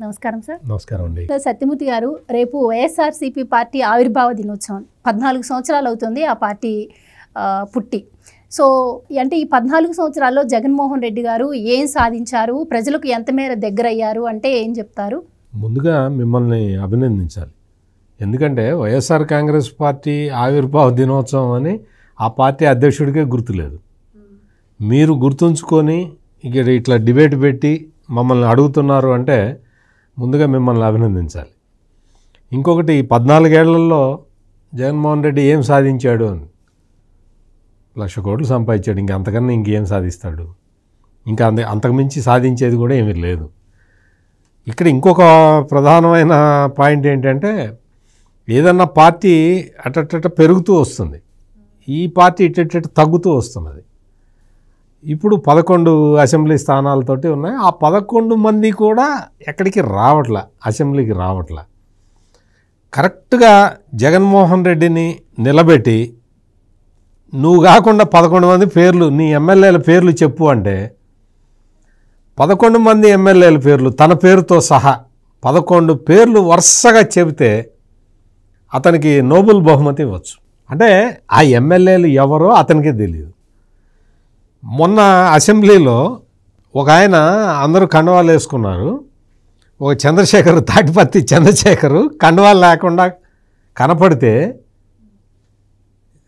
నమస్కారం సార్. నమస్కారం అండి. సత్యమూర్తి గారు, రేపు వైఎస్ఆర్సీపీ పార్టీ ఆవిర్భావ దినోత్సవం. 14 సంవత్సరాలు అవుతుంది ఆ పార్టీ పుట్టి. సో అంటే ఈ 14 సంవత్సరాల్లో జగన్మోహన్ రెడ్డి గారు ఏం సాధించారు, ప్రజలకు ఎంత మేర దగ్గరయ్యారు అంటే ఏం చెప్తారు? ముందుగా మిమ్మల్ని అభినందించాలి. ఎందుకంటే వైఎస్ఆర్ కాంగ్రెస్ పార్టీ ఆవిర్భావ దినోత్సవం అని ఆ పార్టీ అధ్యక్షుడికే గుర్తులేదు. మీరు గుర్తుంచుకొని ఇక్కడ ఇట్లా డిబేట్ పెట్టి మమ్మల్ని అడుగుతున్నారు అంటే ముందుగా మిమ్మల్ని అభినందించాలి. ఇంకొకటి 14 ఏళ్లలో జగన్మోహన్ రెడ్డి ఏం సాధించాడు అని, 1,00,000 కోట్లు సంపాదించాడు. అంతకన్నా ఇంకేం సాధిస్తాడు? ఇంకా అంతకుమించి సాధించేది కూడా ఏమీ లేదు. ఇక్కడ ఇంకొక ప్రధానమైన పాయింట్ ఏంటంటే, ఏదన్నా పార్టీ అట్ట పెరుగుతూ వస్తుంది, ఈ పార్టీ ఇట్ట తగ్గుతూ వస్తున్నది. ఇప్పుడు 11 అసెంబ్లీ స్థానాలతోటి ఉన్నాయి. ఆ 11 మంది కూడా ఎక్కడికి రావట్లా, అసెంబ్లీకి రావట్లా. కరెక్ట్గా జగన్మోహన్ రెడ్డిని నిలబెట్టి నువ్వు కాకుండా 11 మంది పేర్లు, నీ ఎమ్మెల్యేల పేర్లు చెప్పు అంటే 11 మంది ఎమ్మెల్యేల పేర్లు తన పేరుతో సహా 11 పేర్లు వరుసగా చెబితే అతనికి నోబెల్ బహుమతి ఇవ్వచ్చు. అంటే ఆ ఎమ్మెల్యేలు ఎవరో అతనికే తెలియదు. మొన్న అసెంబ్లీలో ఒక ఆయన, అందరూ కండువాలు వేసుకున్నారు, ఒక చంద్రశేఖర్, తాటిపత్తి చంద్రశేఖర్ కండువాలు లేకుండా కనపడితే,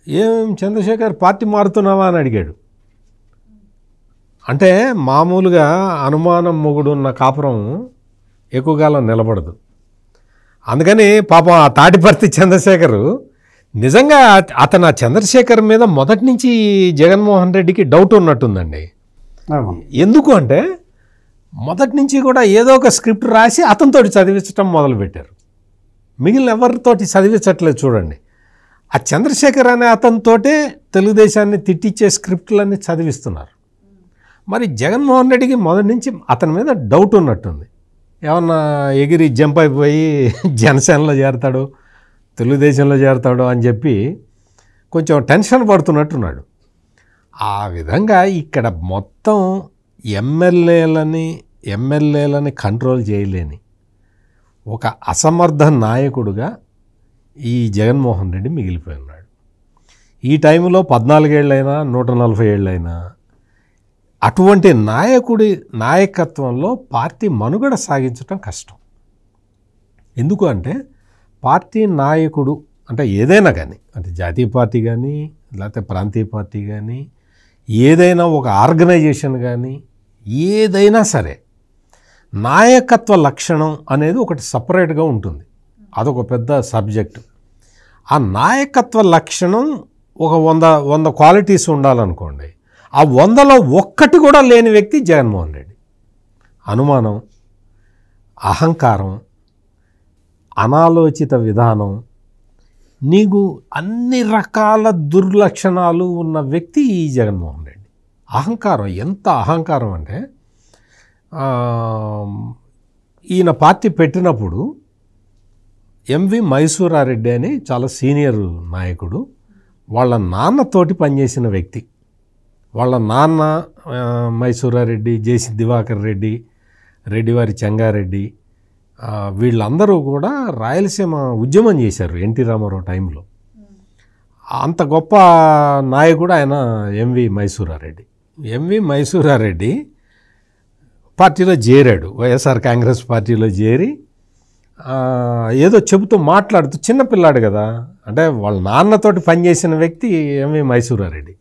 ఏం చంద్రశేఖర్ పార్టీ మారుతున్నావా అని అడిగాడు. అంటే మామూలుగా అనుమానం మొగుడున్న కాపురం ఎక్కువ కాలం నిలబడదు. అందుకని పాపం ఆ తాటిపర్తి చంద్రశేఖర్ నిజంగా అతను ఆ చంద్రశేఖర్ మీద మొదటి నుంచి జగన్మోహన్ రెడ్డికి డౌట్ ఉన్నట్టుందండి. ఎందుకు అంటే మొదటి నుంచి కూడా ఏదో ఒక స్క్రిప్ట్ రాసి అతనితోటి చదివించడం మొదలుపెట్టారు. మిగిలిన ఎవరితోటి చదివించట్లేదు. చూడండి, ఆ చంద్రశేఖర్ అనే అతనితోటే తెలుగుదేశాన్ని తిట్టించే స్క్రిప్ట్లన్నీ చదివిస్తున్నారు. మరి జగన్మోహన్ రెడ్డికి మొదటి నుంచి అతని మీద డౌట్ ఉన్నట్టుంది. ఏమన్నా ఎగిరి జంప్ అయిపోయి జనసేనలో చేరతాడు, తెలుగుదేశంలో చేరతాడు అని చెప్పి కొంచెం టెన్షన్ పడుతున్నట్టున్నాడు. ఆ విధంగా ఇక్కడ మొత్తం ఎమ్మెల్యేలని కంట్రోల్ చేయలేని ఒక అసమర్థ నాయకుడుగా ఈ జగన్మోహన్ రెడ్డి మిగిలిపోయి ఉన్నాడు. ఈ టైంలో 14 ఏళ్ళైనా 140 ఏళ్ళైనా అటువంటి నాయకుడి నాయకత్వంలో పార్టీ మనుగడ సాగించడం కష్టం. ఎందుకు అంటే పార్టీ నాయకుడు అంటే ఏదైనా కానీ, అంటే జాతీయ పార్టీ కానీ లేకపోతే ప్రాంతీయ పార్టీ కానీ, ఏదైనా ఒక ఆర్గనైజేషన్ కానీ, ఏదైనా సరే నాయకత్వ లక్షణం అనేది ఒకటి సపరేట్గా ఉంటుంది. అదొక పెద్ద సబ్జెక్టు. ఆ నాయకత్వ లక్షణం ఒక 100 క్వాలిటీస్ ఉండాలనుకోండి. ఆ 100లో ఒక్కటి కూడా లేని వ్యక్తి జగన్మోహన్ రెడ్డి. అనుమానం, అహంకారం, అనాలోచిత విధానం, నీకు అన్ని రకాల దుర్లక్షణాలు ఉన్న వ్యక్తి ఈ జగన్మోహన్ రెడ్డి. అహంకారం, ఎంత అహంకారం అంటే ఈయన పార్టీ పెట్టినప్పుడు ఎంవి మైసూరారెడ్డి అని చాలా సీనియర్ నాయకుడు, వాళ్ళ నాన్నతోటి పనిచేసిన వ్యక్తి. వాళ్ళ నాన్న మైసూరారెడ్డి, జేసి దివాకర్ రెడ్డి, రెడ్డివారి చెంగారెడ్డి, వీళ్ళందరూ కూడా రాయలసీమ ఉద్యమం చేశారు ఎన్టీ రామారావు టైంలో. అంత గొప్ప నాయకుడు ఆయన ఎంవి మైసూరారెడ్డి. ఎంవి మైసూరారెడ్డి పార్టీలో చేరాడు, వైఎస్ఆర్ కాంగ్రెస్ పార్టీలో చేరి ఏదో చెబుతూ మాట్లాడుతూ, చిన్నపిల్లాడు కదా, అంటే వాళ్ళ నాన్నతోటి పనిచేసిన వ్యక్తి ఎంవి మైసూరారెడ్డి.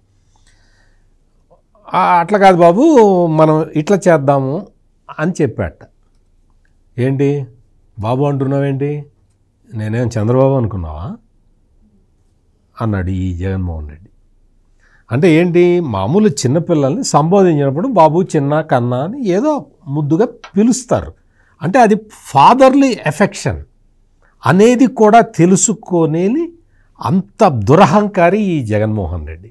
అట్లా కాదు బాబు, మనం ఇట్లా చేద్దాము అని చెప్పాట. ఏంటి బాబు అంటున్నావేంటి, నేనేం చంద్రబాబు అనుకున్నావా అన్నాడు ఈ జగన్మోహన్ రెడ్డి. అంటే ఏంటి, మామూలు చిన్నపిల్లల్ని సంబోధించినప్పుడు బాబు, చిన్న, కన్నా అని ఏదో ముద్దుగా పిలుస్తారు. అంటే అది ఫాదర్లీ ఎఫెక్షన్ అనేది కూడా తెలుసుకొనేది అంత దురహంకారి ఈ జగన్మోహన్ రెడ్డి.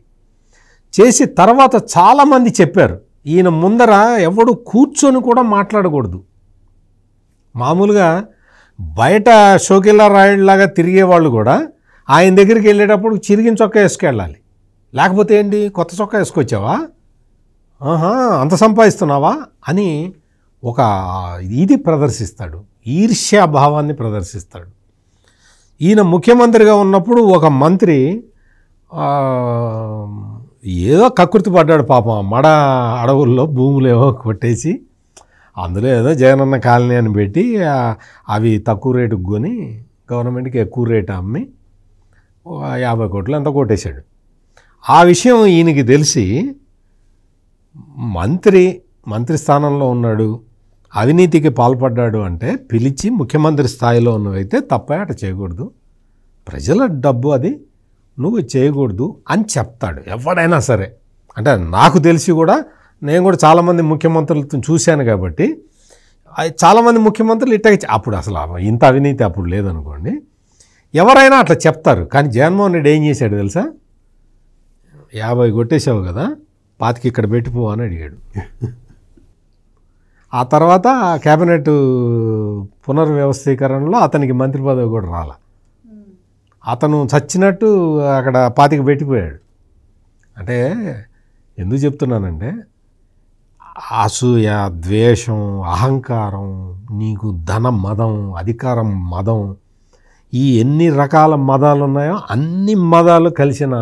చేసి తర్వాత చాలామంది చెప్పారు, ఈయన ముందర ఎవడు కూర్చొని కూడా మాట్లాడకూడదు. మామూలుగా బయట షోకిల్లా రాయుడులాగా తిరిగేవాళ్ళు కూడా ఆయన దగ్గరికి వెళ్ళేటప్పుడు చిరిగిన చొక్కా వేసుకెళ్ళాలి. లేకపోతే ఏంటి, కొత్త చొక్కా వేసుకొచ్చావా, అంత సంపాదిస్తున్నావా అని ఒక ఇది ప్రదర్శిస్తాడు, ఈర్ష్యాభావాన్ని ప్రదర్శిస్తాడు. ఈయన ముఖ్యమంత్రిగా ఉన్నప్పుడు ఒక మంత్రి ఏదో కకృతి పడ్డాడు పాపం, మడ అడవుల్లో భూములు ఏవో కొట్టేసి అందులో ఏదో జగనన్న కాలనీ అని పెట్టి అవి తక్కువ రేటుకు కొని గవర్నమెంట్కి ఎక్కువ రేటు అమ్మి 50 కోట్లు అంతా కొట్టేశాడు. ఆ విషయం ఈయనకి తెలిసి మంత్రి స్థానంలో ఉన్నాడు, అవినీతికి పాల్పడ్డాడు అంటే పిలిచి ముఖ్యమంత్రి స్థాయిలో ఉన్నవైతే తప్పే అట చేయకూడదు, ప్రజల డబ్బు అది, నువ్వు చేయకూడదు అని చెప్తాడు ఎవడైనా సరే. అంటే నాకు తెలిసి కూడా, నేను కూడా చాలామంది ముఖ్యమంత్రులతో చూశాను కాబట్టి, చాలామంది ముఖ్యమంత్రులు ఇట్ట అప్పుడు అసలు ఇంత అవినీతి అప్పుడు లేదనుకోండి, ఎవరైనా అట్లా చెప్తారు. కానీ జగన్మోహన్ రెడ్డి ఏం చేశాడు తెలుసా? 50 కొట్టేశావు కదా, 25 ఇక్కడ పెట్టిపో అని అడిగాడు. ఆ తర్వాత కేబినెట్ పునర్వ్యవస్థీకరణలో అతనికి మంత్రి పదవి కూడా రాల. అతను చచ్చినట్టు అక్కడ 25 పెట్టిపోయాడు. అంటే ఎందుకు చెప్తున్నానంటే, అసూయ, ద్వేషం, అహంకారం, నీకు ధన మదం, అధికారం మదం, ఈ ఎన్ని రకాల మదాలు ఉన్నాయో అన్ని మదాలు కలిసిన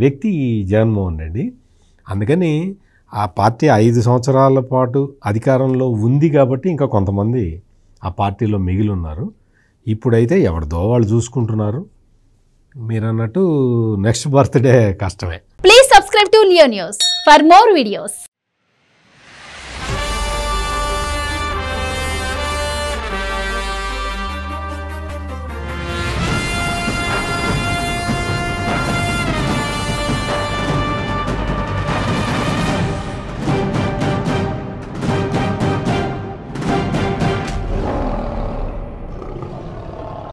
వ్యక్తి ఈ జగన్మోహన్ రెడ్డి. అందుకని ఆ పార్టీ 5 సంవత్సరాల పాటు అధికారంలో ఉంది కాబట్టి ఇంకా కొంతమంది ఆ పార్టీలో మిగిలి ఉన్నారు. ఇప్పుడైతే ఎవరిదో వాళ్ళు చూసుకుంటున్నారు. మీరు అన్నట్టు నెక్స్ట్ బర్త్డే కష్టమే. Please subscribe to Leo news for more videos.